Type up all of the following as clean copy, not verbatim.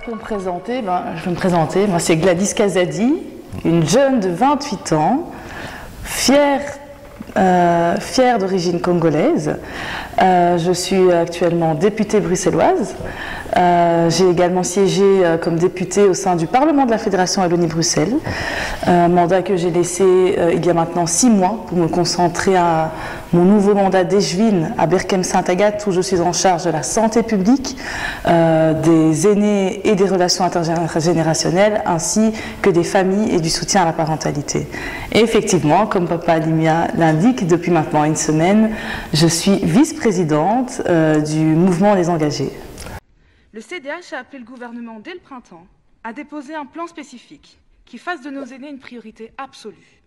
pour me présenter, je vais me présenter. Moi, c'est Gladys Kazadi, une jeune de 28 ans, fière d'origine congolaise. Je suis actuellement députée bruxelloise. J'ai également siégé comme députée au sein du Parlement de la Fédération Wallonie-Bruxelles, un mandat que j'ai laissé il y a maintenant 6 mois pour me concentrer à mon nouveau mandat d'Échevine à Berchem-Sainte-Agathe, où je suis en charge de la santé publique, des aînés et des relations intergénérationnelles, ainsi que des familles et du soutien à la parentalité. Et effectivement, comme Papa Limia l'indique, depuis maintenant une semaine, je suis vice-présidente du mouvement des engagés. Le CDH a appelé le gouvernement dès le printemps à déposer un plan spécifique qui fasse de nos aînés une priorité absolue.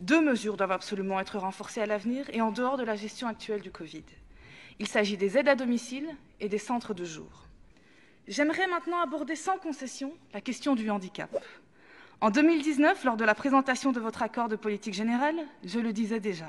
2 mesures doivent absolument être renforcées à l'avenir et en dehors de la gestion actuelle du Covid. Il s'agit des aides à domicile et des centres de jour. J'aimerais maintenant aborder sans concession la question du handicap. En 2019, lors de la présentation de votre accord de politique générale, je le disais déjà,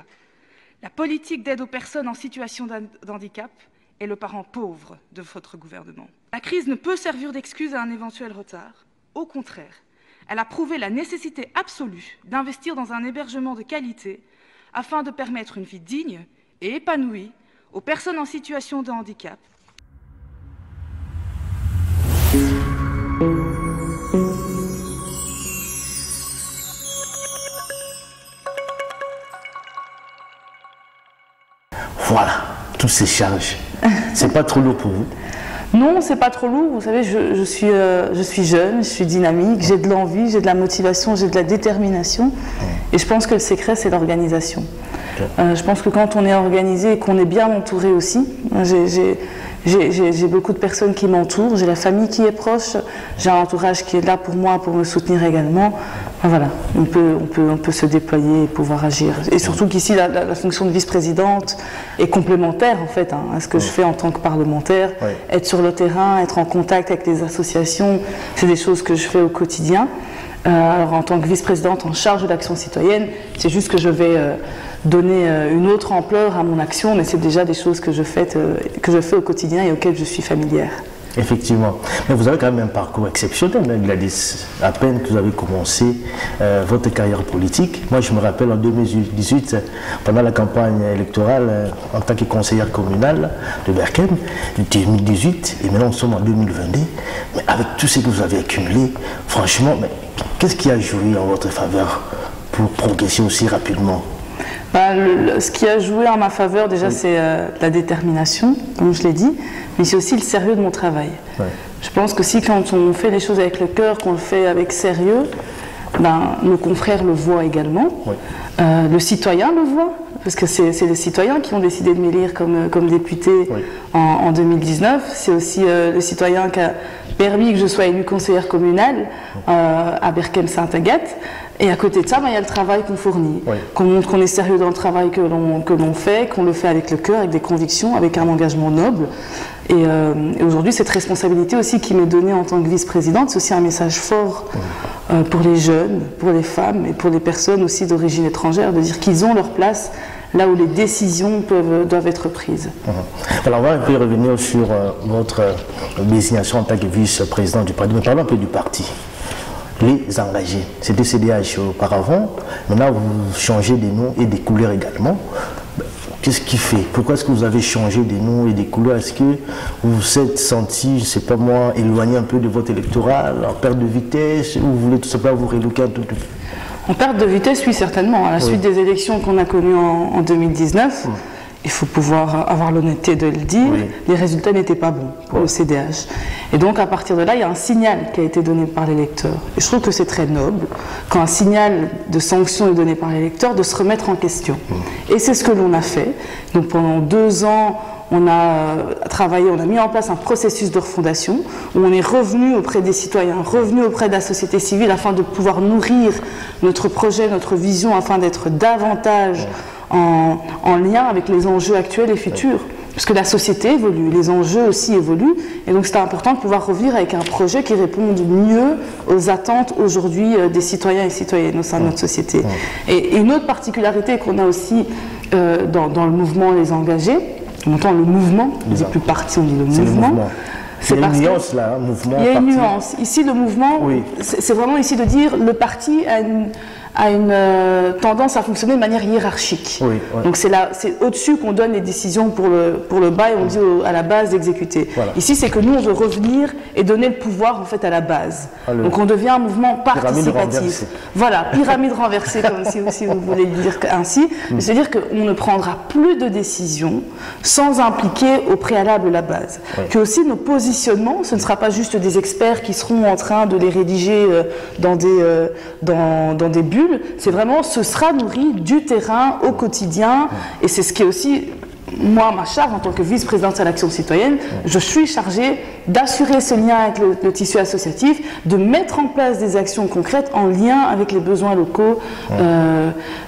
la politique d'aide aux personnes en situation d'handicap est le parent pauvre de votre gouvernement. La crise ne peut servir d'excuse à un éventuel retard. Au contraire, elle a prouvé la nécessité absolue d'investir dans un hébergement de qualité afin de permettre une vie digne et épanouie aux personnes en situation de handicap. Voilà, tous ces charges. C'est pas trop lourd pour vous? Non, c'est pas trop lourd. Vous savez, je suis jeune, je suis dynamique, j'ai de l'envie, j'ai de la motivation, j'ai de la détermination. Et je pense que le secret, c'est l'organisation. Je pense que quand on est organisé et qu'on est bien entouré aussi, j'ai beaucoup de personnes qui m'entourent, j'ai la famille qui est proche, j'ai un entourage qui est là pour moi, pour me soutenir également. Voilà, on peut se déployer et pouvoir agir. Et surtout qu'ici, la fonction de vice-présidente est complémentaire en fait à ce que je fais en tant que parlementaire. Oui. Être sur le terrain, être en contact avec les associations, c'est des choses que je fais au quotidien. Alors en tant que vice-présidente en charge de l'action citoyenne, c'est juste que je vais donner une autre ampleur à mon action, mais c'est déjà des choses que je fais au quotidien et auxquelles je suis familière. Effectivement. Mais vous avez quand même un parcours exceptionnel, hein, Gladys. À peine que vous avez commencé votre carrière politique. Moi, je me rappelle en 2018, pendant la campagne électorale, en tant que conseillère communale de Berchem, 2018, et maintenant nous sommes en 2022. Mais avec tout ce que vous avez accumulé, franchement, qu'est-ce qui a joué en votre faveur pour progresser aussi rapidement? Ce qui a joué en ma faveur, déjà, c'est la détermination, comme je l'ai dit, mais c'est aussi le sérieux de mon travail. Ouais. Je pense que si quand on fait les choses avec le cœur, qu'on le fait avec sérieux, nos confrères le voient également, ouais. Le citoyen le voit, parce que c'est les citoyens qui ont décidé de m'élire comme député ouais. en 2019. C'est aussi le citoyen qui a permis que je sois élue conseillère communale à Berchem-Sainte-Agathe. Et à côté de ça, il y a le travail qu'on fournit, oui. Qu'on montre qu'on est sérieux dans le travail que l'on fait, qu'on le fait avec le cœur, avec des convictions, avec un engagement noble. Et aujourd'hui, cette responsabilité aussi qui m'est donnée en tant que vice-présidente, c'est aussi un message fort pour les jeunes, pour les femmes et pour les personnes aussi d'origine étrangère, de dire qu'ils ont leur place là où les décisions doivent être prises. Alors on va un peu revenir sur votre désignation en tant que vice-présidente du parti, mais parlons un peu du parti. Les engagés, c'était CDH auparavant, maintenant vous changez des noms et des couleurs également. Qu'est-ce qui fait? Pourquoi est-ce que vous avez changé des noms et des couleurs? Est-ce que vous vous êtes senti, je ne sais pas moi, éloigné un peu de votre électorat, en perte de vitesse, ou vous voulez tout simplement vous rééduquer un tout petit peu? En perte de vitesse, oui, certainement. À la suite des élections qu'on a connues en 2019, il faut pouvoir avoir l'honnêteté de le dire, oui. Les résultats n'étaient pas bons pour le CDH. Et donc à partir de là, il y a un signal qui a été donné par l'électeur. Et je trouve que c'est très noble, quand un signal de sanction est donné par l'électeur, de se remettre en question. Et c'est ce que l'on a fait. Donc pendant 2 ans, on a travaillé, on a mis en place un processus de refondation, où on est revenu auprès des citoyens, revenu auprès de la société civile, afin de pouvoir nourrir notre projet, notre vision, afin d'être davantage en lien avec les enjeux actuels et futurs. Parce que la société évolue, les enjeux aussi évoluent, et donc c'est important de pouvoir revenir avec un projet qui réponde mieux aux attentes aujourd'hui des citoyens et citoyennes au sein de notre société. Et une autre particularité qu'on a aussi dans le mouvement Les Engagés, on entend le mouvement, on ne dit plus parti, on dit le mouvement. Il y a une nuance là, mouvement. Il y a une nuance. Ici, le mouvement, c'est vraiment ici de dire le parti a une tendance à fonctionner de manière hiérarchique. Donc c'est au-dessus qu'on donne les décisions pour le bas et on dit à la base d'exécuter. Ici, c'est que nous, on veut revenir et donner le pouvoir en fait à la base. Donc on devient un mouvement participatif. Voilà, pyramide renversée, comme si vous voulez le dire ainsi. C'est-à-dire qu'on ne prendra plus de décisions sans impliquer au préalable la base. Que aussi nos positionnements, ce ne sera pas juste des experts qui seront en train de les rédiger dans des bulles. C'est vraiment, ce sera nourri du terrain au quotidien, et c'est ce qui est aussi, moi, ma charge en tant que vice-présidente à l'Action citoyenne. Je suis chargée d'assurer ce lien avec le tissu associatif, de mettre en place des actions concrètes en lien avec les besoins locaux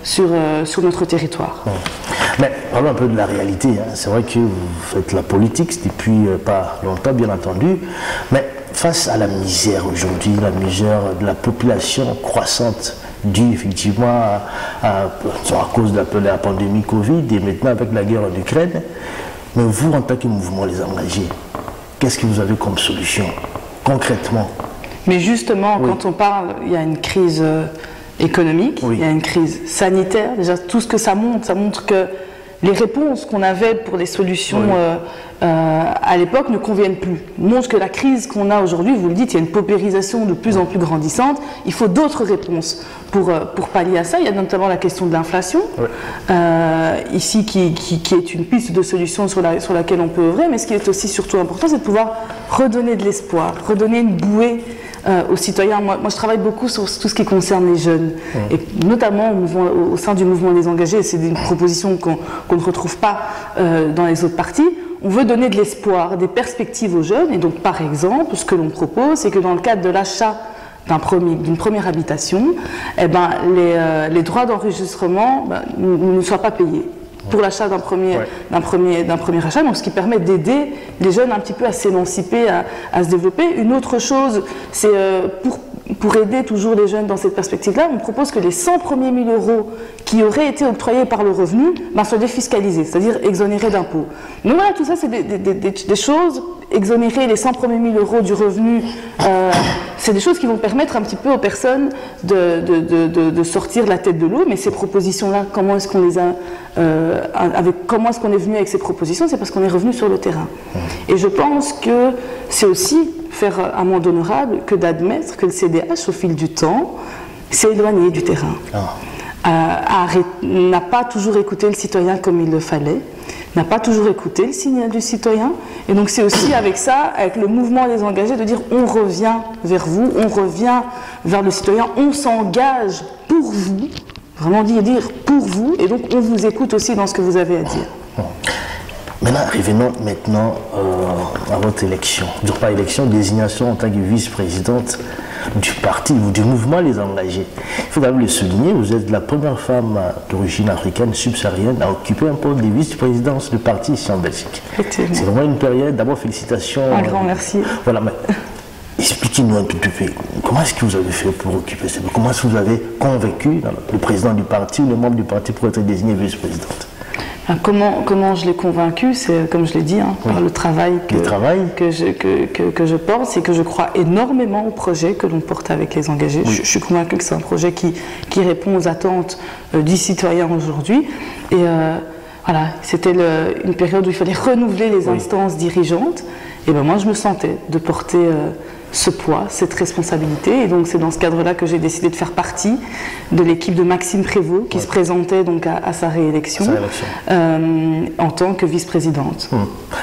sur notre territoire. Mais parlons un peu de la réalité. C'est vrai que vous faites la politique depuis pas longtemps, bien entendu, mais face à la misère aujourd'hui, la misère de la population croissante, dû effectivement à cause de la pandémie Covid et maintenant avec la guerre en Ukraine. Mais vous, en tant que mouvement Les Engagés, qu'est-ce que vous avez comme solution, concrètement? Mais justement, quand on parle, il y a une crise économique, il y a une crise sanitaire. Déjà, tout ce que ça montre que les réponses qu'on avait pour les solutions à l'époque ne conviennent plus. Montre que la crise qu'on a aujourd'hui, vous le dites, il y a une paupérisation de plus en plus grandissante. Il faut d'autres réponses pour pallier à ça. Il y a notamment la question de l'inflation, ici qui est une piste de solution sur laquelle on peut œuvrer. Mais ce qui est aussi surtout important, c'est de pouvoir redonner de l'espoir, redonner une bouée aux citoyens. Moi, je travaille beaucoup sur tout ce qui concerne les jeunes, et notamment au sein du mouvement Les Engagés. C'est une proposition qu'on ne retrouve pas dans les autres partis. On veut donner de l'espoir, des perspectives aux jeunes, et donc par exemple, ce que l'on propose, c'est que dans le cadre de l'achat d'une première habitation, les droits d'enregistrement ne soient pas payés pour l'achat d'un premier achat, donc ce qui permet d'aider les jeunes un petit peu à s'émanciper, à se développer. Une autre chose, c'est pour aider toujours les jeunes dans cette perspective-là, on propose que les 100 premiers 1000 euros qui auraient été octroyés par le revenu soient défiscalisés, c'est-à-dire exonérés d'impôts. Donc voilà, tout ça, c'est des choses. Exonérer les 100 premiers 1000 euros du revenu, c'est des choses qui vont permettre un petit peu aux personnes de sortir la tête de l'eau. Mais ces propositions-là, comment est-ce qu'on les a, comment est-ce qu'on est venu avec ces propositions? C'est parce qu'on est revenu sur le terrain. Et je pense que c'est aussi faire amende honorable que d'admettre que le CDH, au fil du temps, s'est éloigné du terrain. N'a pas toujours écouté le citoyen comme il le fallait, n'a pas toujours écouté le signal du citoyen. Et donc c'est aussi avec ça, avec le mouvement des engagés, de dire on revient vers vous, on revient vers le citoyen, on s'engage pour vous, vraiment dire pour vous, et donc on vous écoute aussi dans ce que vous avez à dire. Maintenant, revenons à votre élection. Pas élection, désignation en tant que vice-présidente du parti ou du mouvement Les Engagés. Il faut quand même le souligner, vous êtes la première femme d'origine africaine subsaharienne à occuper un poste de vice-présidence du parti ici en Belgique. C'est vraiment une période, d'abord félicitations. Un grand merci. Voilà, mais expliquez-nous un tout petit peu, comment est-ce que vous avez fait pour occuper ce poste? Comment est-ce que vous avez convaincu le président du parti ou les membres du parti pour être désigné vice-présidente? Comment je l'ai convaincu, c'est comme je l'ai dit, par le travail que je porte, c'est que je crois énormément au projet que l'on porte avec Les Engagés. Je suis convaincue que c'est un projet qui répond aux attentes du citoyen aujourd'hui. Et voilà, c'était une période où il fallait renouveler les instances dirigeantes. Et moi, je me sentais de porter ce poids, cette responsabilité. Et donc, c'est dans ce cadre-là que j'ai décidé de faire partie de l'équipe de Maxime Prévost, qui se présentait donc à sa réélection en tant que vice-présidente.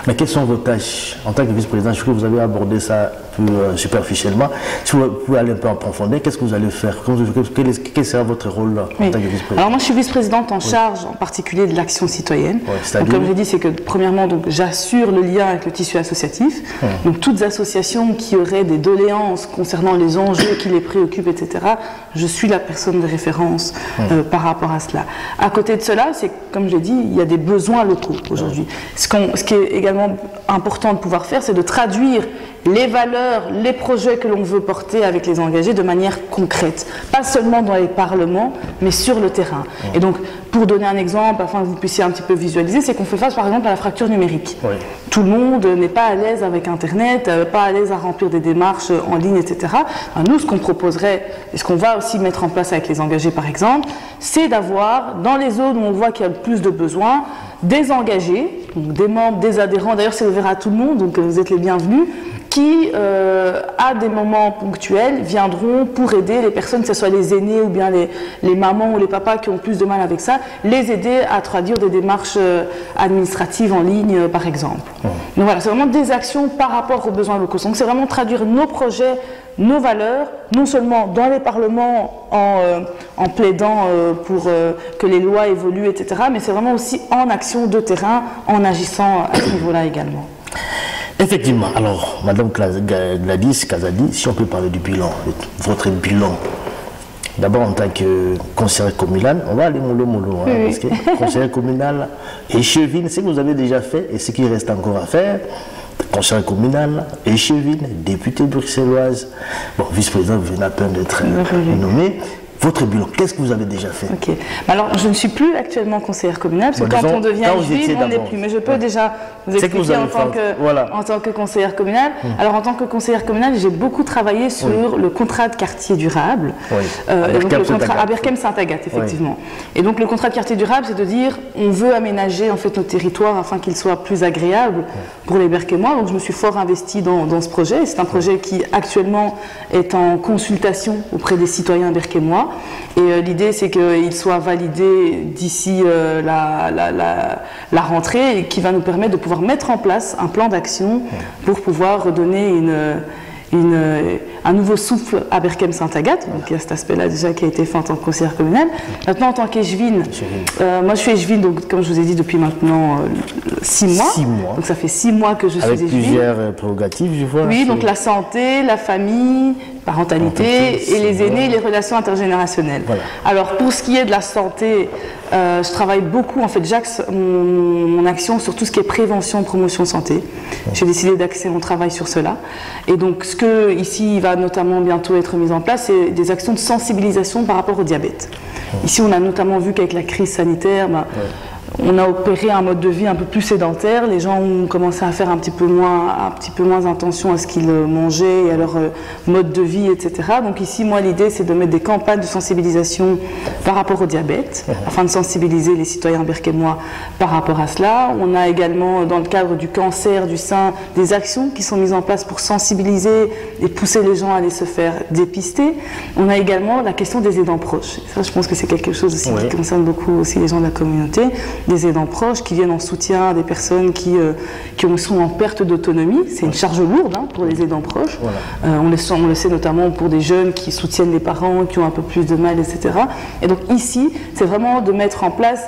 Mais quelles sont vos tâches en tant que vice-présidente? Je crois que vous avez abordé ça plus superficiellement. Si vous pouvez aller un peu en profondeur, qu'est-ce que vous allez faire? Quel sera votre rôle en tant que vice-présidente? Alors moi, je suis vice-présidente en charge, en particulier de l'action citoyenne. Donc, comme j'ai dit, c'est que premièrement, j'assure le lien avec le tissu associatif. Donc, toutes associations qui auraient des doléances concernant les enjeux qui les préoccupent, etc., je suis la personne de référence par rapport à cela. À côté de cela, c'est comme je l'ai dit, il y a des besoins locaux aujourd'hui. Ce qui est également également important de pouvoir faire, c'est de traduire les valeurs, les projets que l'on veut porter avec les engagés de manière concrète. Pas seulement dans les parlements, mais sur le terrain. Et donc, pour donner un exemple, afin que vous puissiez un petit peu visualiser, c'est qu'on fait face par exemple à la fracture numérique. Oui. Tout le monde n'est pas à l'aise avec Internet, pas à l'aise à remplir des démarches en ligne, etc. Nous, ce qu'on proposerait, et ce qu'on va aussi mettre en place avec les engagés par exemple, c'est d'avoir, dans les zones où on voit qu'il y a le plus de besoins, des engagés, donc des membres, des adhérents, d'ailleurs c'est ouvert à tout le monde, donc vous êtes les bienvenus, qui, à des moments ponctuels, viendront pour aider les personnes, que ce soit les aînés ou bien les mamans ou les papas qui ont plus de mal avec ça, les aider à traduire des démarches administratives en ligne, par exemple. Donc voilà, c'est vraiment des actions par rapport aux besoins locaux. Donc c'est vraiment traduire nos projets, nos valeurs, non seulement dans les parlements en plaidant pour que les lois évoluent, etc., mais c'est vraiment aussi en action de terrain, en agissant à ce niveau-là également. Effectivement. Alors, Madame Gladys Kazadi, si on peut parler du bilan, votre bilan, d'abord en tant que conseillère communale, on va aller mollo, hein, parce que conseillère communale, échevine, ce que vous avez déjà fait et ce qui reste encore à faire, conseillère communale, échevine, députée bruxelloise, bon, vice-présidente, vous venez à peine d'être nommée. Votre bilan, qu'est-ce que vous avez déjà fait? Ok. Alors, je ne suis plus actuellement conseillère communale, parce que quand on devient échevine, on n'est plus. Mais je peux déjà vous expliquer en tant que conseillère communale. Alors, en tant que conseillère communale, j'ai beaucoup travaillé sur le contrat de quartier durable. Donc le contrat à Berchem-Saint-Agathe, effectivement. Et donc, le contrat de quartier durable, c'est de dire, on veut aménager en fait notre territoire afin qu'il soit plus agréable pour les Berchemois. Donc, je me suis fort investie dans ce projet. C'est un projet qui, actuellement, est en consultation auprès des citoyens berchemois. Et l'idée, c'est qu'il soit validé d'ici la rentrée et qui va nous permettre de pouvoir mettre en place un plan d'action pour pouvoir redonner un nouveau souffle à Berchem-Saint-Agathe. Donc il y a cet aspect-là déjà qui a été fait en tant que conseillère communale. Maintenant, en tant qu'échevine, moi je suis échevine, donc, comme je vous ai dit, depuis maintenant 6 mois. 6 mois. Donc ça fait 6 mois que je suis échevine. Avec plusieurs prérogatives, je vois. Oui, donc la santé, la famille, parentalité et les aînés et les relations intergénérationnelles. Voilà. Alors pour ce qui est de la santé, je travaille beaucoup, en fait j'axe mon action sur tout ce qui est prévention, promotion santé. J'ai décidé d'axer mon travail sur cela. Et donc ce que ici va notamment bientôt être mis en place, c'est des actions de sensibilisation par rapport au diabète. Ici on a notamment vu qu'avec la crise sanitaire, on a opéré un mode de vie un peu plus sédentaire. Les gens ont commencé à faire un petit peu moins attention à ce qu'ils mangeaient et à leur mode de vie, etc. Donc ici, moi, l'idée, c'est de mettre des campagnes de sensibilisation par rapport au diabète, afin de sensibiliser les citoyens berchemois par rapport à cela. On a également, dans le cadre du cancer du sein, des actions qui sont mises en place pour sensibiliser et pousser les gens à aller se faire dépister. On a également la question des aidants proches. Et ça, je pense que c'est quelque chose aussi qui concerne beaucoup aussi les gens de la communauté. Des aidants proches qui viennent en soutien à des personnes qui sont en perte d'autonomie. C'est une charge lourde pour les aidants proches. Voilà. On le sait notamment pour des jeunes qui soutiennent les parents, qui ont un peu plus de mal, etc. Et donc ici, c'est vraiment de mettre en place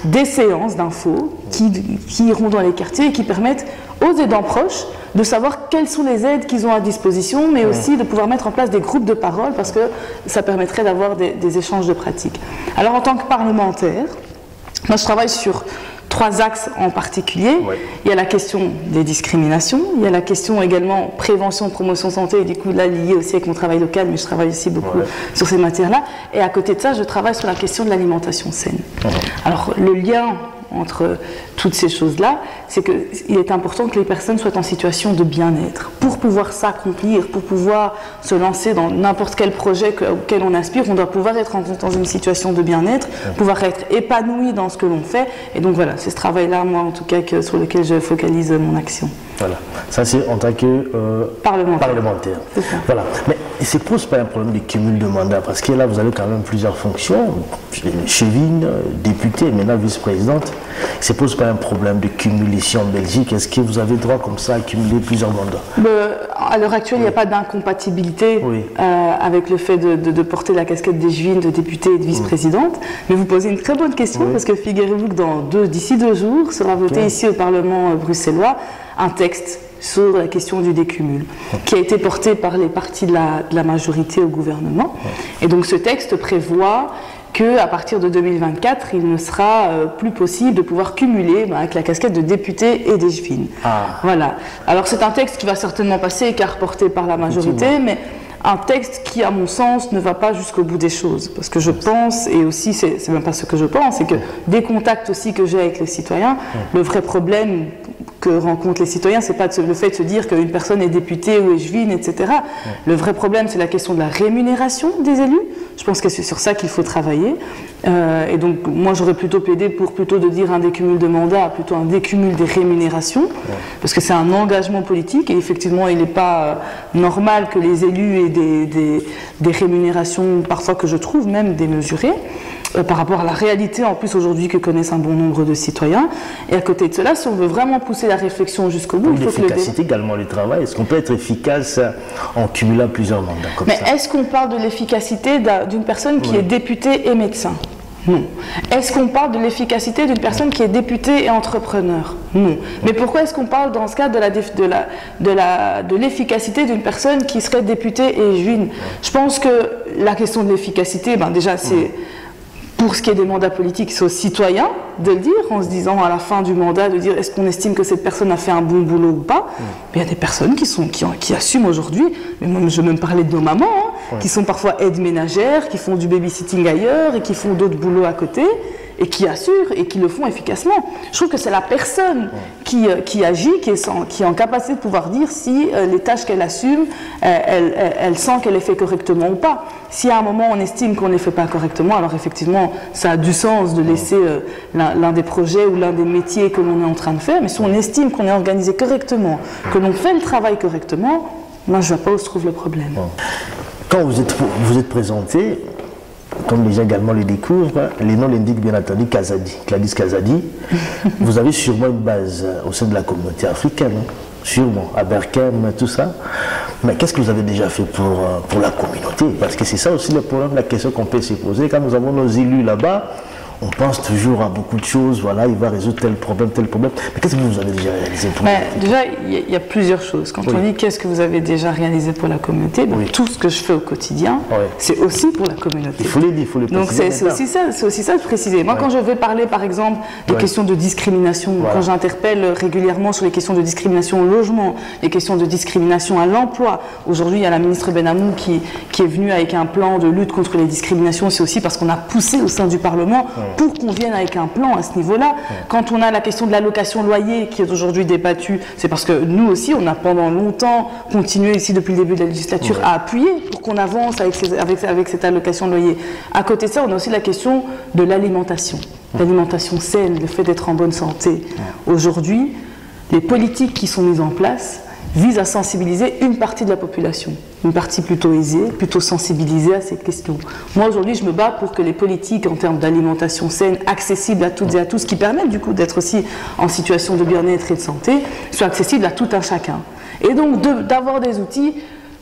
des séances d'infos qui iront dans les quartiers et qui permettent aux aidants proches de savoir quelles sont les aides qu'ils ont à disposition, mais aussi de pouvoir mettre en place des groupes de parole parce que ça permettrait d'avoir des échanges de pratiques. Alors en tant que parlementaire, moi, je travaille sur 3 axes en particulier. Il y a la question des discriminations, il y a la question également prévention, promotion santé, et du coup là lié aussi avec mon travail local, mais je travaille aussi beaucoup sur ces matières-là. Et à côté de ça, je travaille sur la question de l'alimentation saine. Alors le lien entre toutes ces choses-là, c'est qu'il est important que les personnes soient en situation de bien-être. Pour pouvoir s'accomplir, pour pouvoir se lancer dans n'importe quel projet auquel on aspire, on doit pouvoir être dans une situation de bien-être, pouvoir être épanoui dans ce que l'on fait. Et donc voilà, c'est ce travail-là, moi en tout cas, sur lequel je focalise mon action. Voilà, ça c'est en tant que parlementaire. Voilà. Mais il ne se pose pas un problème de cumul de mandats, parce que là vous avez quand même plusieurs fonctions, échevine, députée, maintenant vice-présidente. Il ne se pose pas un problème de cumul ici en Belgique? Est-ce que vous avez droit comme ça à cumuler plusieurs mandats? À l'heure actuelle, il n'y a pas d'incompatibilité avec le fait de porter la casquette d'échevine, de députée et de vice-présidente. Mais vous posez une très bonne question, parce que figurez-vous que d'ici 2 jours sera voté ici au Parlement bruxellois un texte sur la question du décumul, qui a été porté par les partis de la majorité au gouvernement. Et donc ce texte prévoit qu'à partir de 2024, il ne sera plus possible de pouvoir cumuler avec la casquette de député et d'échevine. Voilà. Alors c'est un texte qui va certainement passer et qui est reporté par la majorité, mais un texte qui, à mon sens, ne va pas jusqu'au bout des choses. Parce que je pense, et aussi, c'est même pas ce que je pense, c'est que des contacts aussi que j'ai avec les citoyens, le vrai problème que rencontrent les citoyens, c'est pas le fait de se dire qu'une personne est députée ou échevine, etc. Le vrai problème, c'est la question de la rémunération des élus. Je pense que c'est sur ça qu'il faut travailler. Et donc, moi, j'aurais plutôt plaidé pour plutôt de dire un décumul de mandats, plutôt un décumul des rémunérations, parce que c'est un engagement politique, et effectivement, il n'est pas normal que les élus aient des rémunérations, parfois que je trouve même démesurées, par rapport à la réalité en plus aujourd'hui que connaissent un bon nombre de citoyens. Et à côté de cela, si on veut vraiment pousser la réflexion jusqu'au bout, il faut que l'efficacité également du travail, est-ce qu'on peut être efficace en cumulant plusieurs mandats comme ça? Mais est-ce qu'on parle de l'efficacité d'une personne qui est députée et médecin? Non. Est-ce qu'on parle de l'efficacité d'une personne qui est députée et entrepreneur? Non. Mais pourquoi est-ce qu'on parle dans ce cas de l'efficacité d'une personne qui serait députée et échevine? Je pense que la question de l'efficacité, déjà c'est... Pour ce qui est des mandats politiques, c'est aux citoyens de le dire, en se disant à la fin du mandat, de dire est-ce qu'on estime que cette personne a fait un bon boulot ou pas. Mais il y a des personnes qui assument aujourd'hui, mais moi je vais même parler de nos mamans, qui sont parfois aides ménagères, qui font du babysitting ailleurs et qui font d'autres boulots à côté, et qui assurent et qui le font efficacement. Je trouve que c'est la personne qui agit, qui est en capacité de pouvoir dire si les tâches qu'elle assume, elle sent qu'elle les fait correctement ou pas. Si à un moment on estime qu'on ne les fait pas correctement, alors effectivement ça a du sens de laisser l'un des projets ou l'un des métiers que l'on est en train de faire, mais si on estime qu'on est organisé correctement, que l'on fait le travail correctement, moi je ne vois pas où se trouve le problème. Quand vous êtes présenté, comme les gens également le découvrent, les noms l'indiquent bien entendu Gladys Kazadi. Vous avez sûrement une base au sein de la communauté africaine, sûrement, à Berkem, tout ça. Mais qu'est-ce que vous avez déjà fait pour la communauté? Parce que c'est ça aussi le problème, la question qu'on peut se poser. Quand nous avons nos élus là-bas, on pense toujours à beaucoup de choses, voilà, il va résoudre tel problème. Mais qu'est-ce que vous avez déjà réalisé pour la communauté? Déjà, il y a plusieurs choses. Quand on dit qu'est-ce que vous avez déjà réalisé pour la communauté, tout ce que je fais au quotidien, c'est aussi pour la communauté. Il faut les dire, il faut les préciser. Donc c'est aussi ça de préciser. Moi, quand je vais parler, par exemple, des questions de discrimination, quand j'interpelle régulièrement sur les questions de discrimination au logement, les questions de discrimination à l'emploi, aujourd'hui, il y a la ministre Benamou qui est venue avec un plan de lutte contre les discriminations, c'est aussi parce qu'on a poussé au sein du Parlement pour qu'on vienne avec un plan à ce niveau-là. Quand on a la question de l'allocation loyer qui est aujourd'hui débattue, c'est parce que nous aussi, on a pendant longtemps continué ici depuis le début de la législature à appuyer pour qu'on avance avec cette allocation loyer. À côté de ça, on a aussi la question de l'alimentation. L'alimentation saine, le fait d'être en bonne santé. Aujourd'hui, les politiques qui sont mises en place vise à sensibiliser une partie de la population, une partie plutôt aisée, plutôt sensibilisée à cette question. Moi aujourd'hui je me bats pour que les politiques en termes d'alimentation saine, accessible à toutes et à tous, qui permettent du coup d'être aussi en situation de bien-être et de santé, soient accessibles à tout un chacun. Et donc d'avoir des outils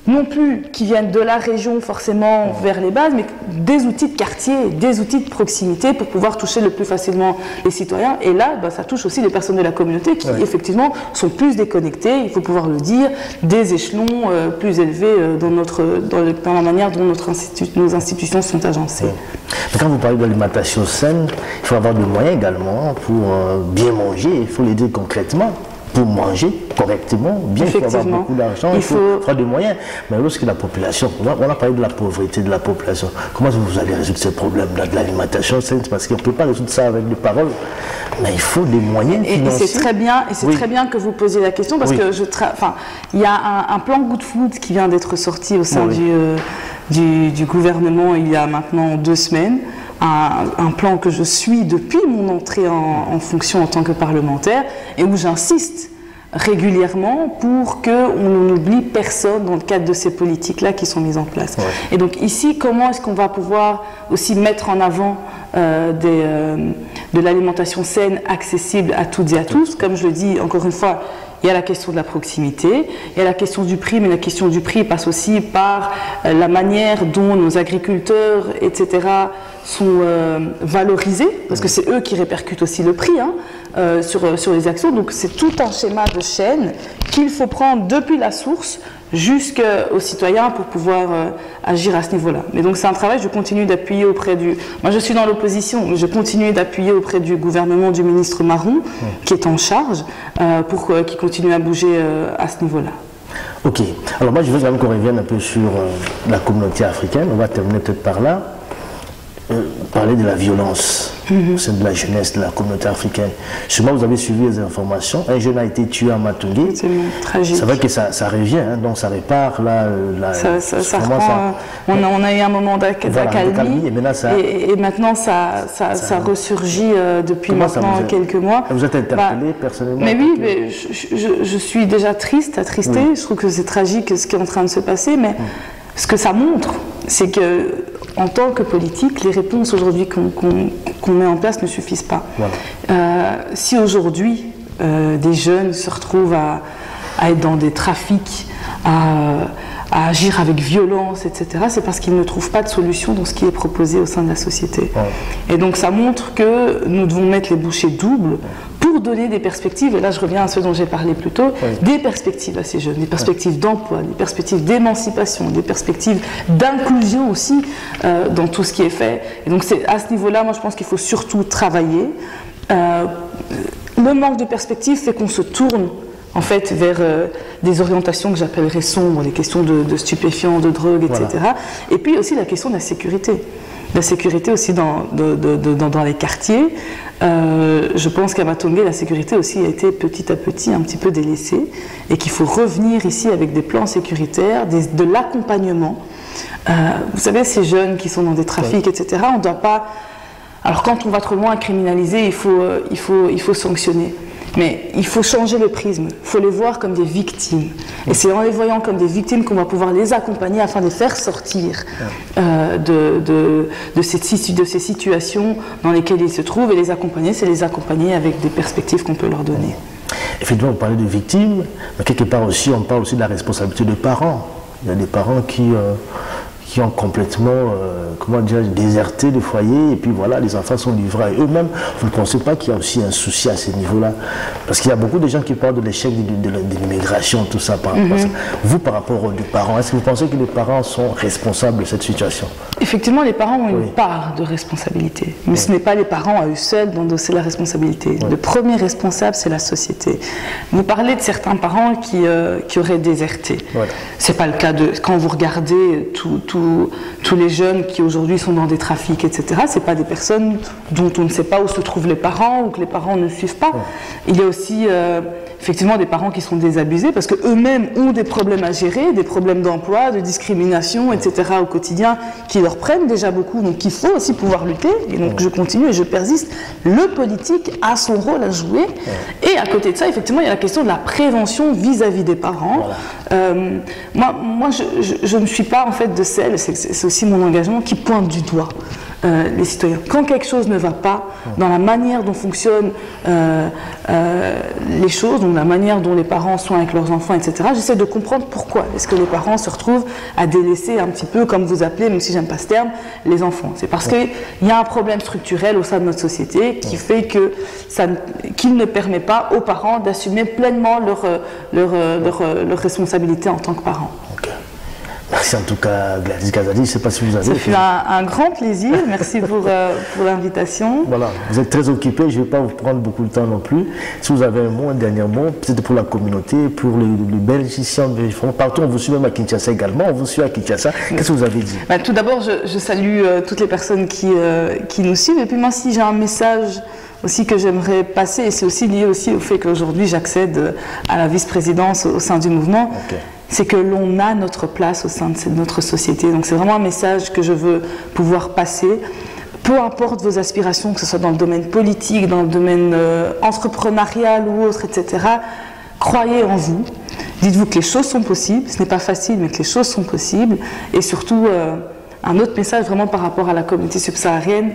non plus qui viennent de la région forcément vers les bases, mais des outils de quartier, des outils de proximité pour pouvoir toucher le plus facilement les citoyens. Et là, ça touche aussi les personnes de la communauté qui effectivement sont plus déconnectées, il faut pouvoir le dire, des échelons plus élevés dans la manière dont nos institutions sont agencées. Mais quand vous parlez d'alimentation saine, il faut avoir des moyens également pour bien manger, il faut les dire concrètement. Pour manger correctement, bien, il faut avoir beaucoup d'argent, il faut avoir des moyens. Mais lorsque la population, on a parlé de la pauvreté de la population, comment vous allez résoudre ce problème-là de l'alimentation saine? Parce qu'on ne peut pas résoudre ça avec des paroles, mais il faut des moyens financiers. Et c'est très bien que vous posiez la question, parce que il y a un plan Good Food qui vient d'être sorti au sein du gouvernement il y a maintenant 2 semaines. Un plan que je suis depuis mon entrée en fonction en tant que parlementaire et où j'insiste régulièrement pour qu'on n'oublie personne dans le cadre de ces politiques-là qui sont mises en place. Et donc ici, comment est-ce qu'on va pouvoir aussi mettre en avant de l'alimentation saine, accessible à toutes et à tous? Comme je le dis encore une fois, il y a la question de la proximité, il y a la question du prix, mais la question du prix passe aussi par la manière dont nos agriculteurs, etc., sont valorisés, parce que c'est eux qui répercutent aussi le prix. sur les actions. Donc c'est tout un schéma de chaîne qu'il faut prendre depuis la source jusqu'aux citoyens pour pouvoir agir à ce niveau-là. Mais donc c'est un travail, je continue d'appuyer auprès du... Moi je suis dans l'opposition, mais je continue d'appuyer auprès du gouvernement du ministre Marron, qui est en charge, pour qu'il continue à bouger à ce niveau-là. Ok, alors moi je veux quand même qu'on revienne un peu sur la communauté africaine, on va terminer peut-être par là. Parler de la violence au sein de la jeunesse de la communauté africaine. Sûrement vous avez suivi les informations, un jeune a été tué à Matungé. C'est tragique. C'est vrai que ça revient, hein, donc ça répare là. Ça reprend, on a eu un moment d'accalmie et maintenant ça ressurgit depuis maintenant quelques mois. Vous êtes interpellé personnellement? Mais oui, mais je suis déjà triste, attristé. Oui. Je trouve que c'est tragique ce qui est en train de se passer, mais ce que ça montre, c'est que en tant que politique, les réponses aujourd'hui qu'on met en place ne suffisent pas. Voilà. Si aujourd'hui, des jeunes se retrouvent à être dans des trafics, à agir avec violence, etc., c'est parce qu'ils ne trouvent pas de solution dans ce qui est proposé au sein de la société. Ouais. Et donc ça montre que nous devons mettre les bouchées doubles pour donner des perspectives, et là je reviens à ce dont j'ai parlé plus tôt, des perspectives à ces jeunes, des perspectives d'emploi, des perspectives d'émancipation, des perspectives d'inclusion aussi dans tout ce qui est fait. Et donc à ce niveau-là, moi je pense qu'il faut surtout travailler. Le manque de perspectives fait qu'on se tourne en fait vers des orientations que j'appellerais sombres, les questions de stupéfiants, de drogue, etc. Voilà. Et puis aussi la question de la sécurité. La sécurité aussi dans les quartiers. Je pense qu'à Matungé, la sécurité aussi a été petit à petit un petit peu délaissée et qu'il faut revenir ici avec des plans sécuritaires, de l'accompagnement. Vous savez, ces jeunes qui sont dans des trafics, etc., on ne doit pas... Alors quand on va trop loin à criminaliser, il faut sanctionner. Mais il faut changer le prisme, il faut les voir comme des victimes. Et c'est en les voyant comme des victimes qu'on va pouvoir les accompagner afin de les faire sortir de ces situations dans lesquelles ils se trouvent. Et les accompagner, c'est les accompagner avec des perspectives qu'on peut leur donner. Effectivement, vous parlez de victimes, mais quelque part aussi, on parle aussi de la responsabilité des parents. Il y a des parents qui ont complètement, comment dire, déserté le foyer, et puis voilà, les enfants sont livrés à eux-mêmes. Vous ne pensez pas qu'il y a aussi un souci à ce niveau-là? Parce qu'il y a beaucoup de gens qui parlent de l'échec de l'immigration, tout ça, par rapport à ça. Vous, par rapport aux parents, est-ce que vous pensez que les parents sont responsables de cette situation? Effectivement, les parents ont une part de responsabilité, mais ce n'est pas les parents à eux seuls d'endosser la responsabilité. Le premier responsable, c'est la société. Vous parlez de certains parents qui auraient déserté. Ce n'est pas le cas quand vous regardez tous les jeunes qui aujourd'hui sont dans des trafics, etc. Ce n'est pas des personnes dont on ne sait pas où se trouvent les parents ou que les parents ne suivent pas. Il y a aussi effectivement des parents qui sont désabusés parce qu'eux-mêmes ont des problèmes à gérer, des problèmes d'emploi, de discrimination, etc. au quotidien qui leur prennent déjà beaucoup. Donc il faut aussi pouvoir lutter. Et donc je continue et je persiste. Le politique a son rôle à jouer. Et à côté de ça, effectivement, il y a la question de la prévention vis-à-vis des parents. Moi, je ne suis pas en fait de celle, c'est aussi mon engagement, qui pointe du doigt les citoyens. Quand quelque chose ne va pas dans la manière dont fonctionnent les choses, donc la manière dont les parents sont avec leurs enfants, etc., j'essaie de comprendre pourquoi est-ce que les parents se retrouvent à délaisser un petit peu, comme vous appelez, même si j'aime pas ce terme, les enfants. C'est parce qu'il y a un problème structurel au sein de notre société qui fait qu'il ne permet pas aux parents d'assumer pleinement leur responsabilité en tant que parents. Merci en tout cas Gladys Kazadi, je ne sais pas si vous avez... Ça fut un grand plaisir, merci pour l'invitation. Voilà, vous êtes très occupé, je ne vais pas vous prendre beaucoup de temps non plus. Si vous avez un mot, un dernier mot, peut-être pour la communauté, pour les Belges ici en Belgique, partout on vous suit, même à Kinshasa également, on vous suit à Kinshasa. Qu'est-ce que vous avez dit? Tout d'abord, je salue toutes les personnes qui nous suivent, et puis moi si j'ai un message aussi que j'aimerais passer, et c'est aussi lié aussi au fait qu'aujourd'hui j'accède à la vice-présidence au sein du mouvement, c'est que l'on a notre place au sein de notre société. Donc c'est vraiment un message que je veux pouvoir passer. Peu importe vos aspirations, que ce soit dans le domaine politique, dans le domaine entrepreneurial ou autre, etc., croyez en vous. Dites-vous que les choses sont possibles. Ce n'est pas facile, mais que les choses sont possibles. Et surtout, un autre message vraiment par rapport à la communauté subsaharienne,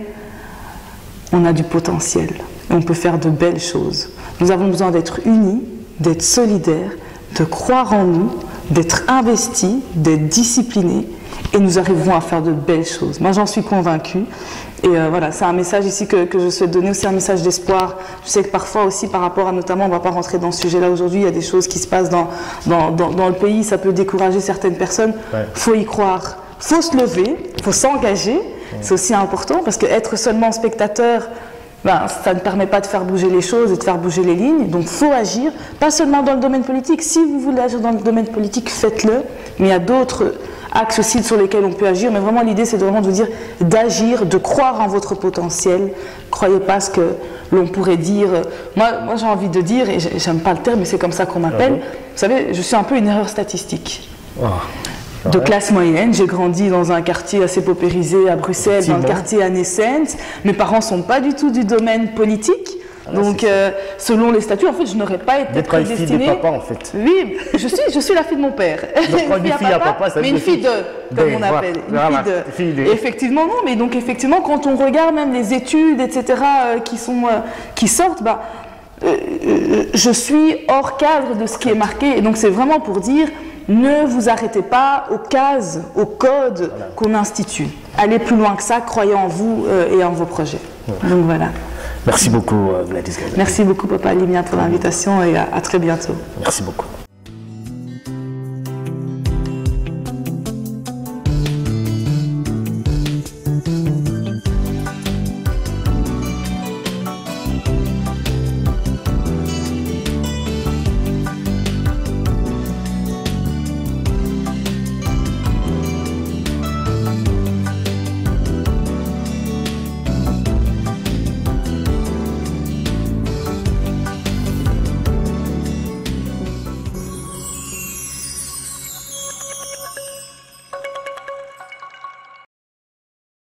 on a du potentiel. On peut faire de belles choses. Nous avons besoin d'être unis, d'être solidaires, de croire en nous, d'être investis, d'être disciplinés, et nous arriverons à faire de belles choses. Moi, j'en suis convaincue, Et voilà, c'est un message ici que je souhaite donner, aussi un message d'espoir. Je sais que parfois aussi par rapport à notamment, on ne va pas rentrer dans ce sujet-là aujourd'hui, il y a des choses qui se passent dans le pays, ça peut décourager certaines personnes. Il faut y croire, il faut se lever, il faut s'engager, c'est aussi important parce qu'être seulement spectateur, ça ne permet pas de faire bouger les choses et de faire bouger les lignes. Donc il faut agir, pas seulement dans le domaine politique. Si vous voulez agir dans le domaine politique, faites-le, mais il y a d'autres axes aussi sur lesquels on peut agir, mais vraiment l'idée c'est vraiment de vous dire d'agir, de croire en votre potentiel. Croyez pas ce que l'on pourrait dire. Moi j'ai envie de dire, et j'aime pas le terme, mais c'est comme ça qu'on m'appelle, vous savez, je suis un peu une erreur statistique. De classe moyenne, j'ai grandi dans un quartier assez paupérisé à Bruxelles, dans le quartier à Nessens. Mes parents ne sont pas du tout du domaine politique. Donc, selon les statuts, en fait, je n'aurais pas été prédestinée. Fille de papa, en fait. Oui, je suis la fille de mon père. Donc, une fille à papa, ça mais une fille de, comme on appelle. Une fille de. Effectivement, non. Mais donc, effectivement, quand on regarde même les études, etc., qui sortent, je suis hors cadre de ce qui est marqué. Et donc, c'est vraiment pour dire, ne vous arrêtez pas aux cases, aux codes qu'on institue. Allez plus loin que ça, croyez en vous et en vos projets. Donc, voilà. Merci beaucoup, Gladys Gaza. Merci beaucoup, Papa Limia, pour l'invitation et à très bientôt. Merci beaucoup.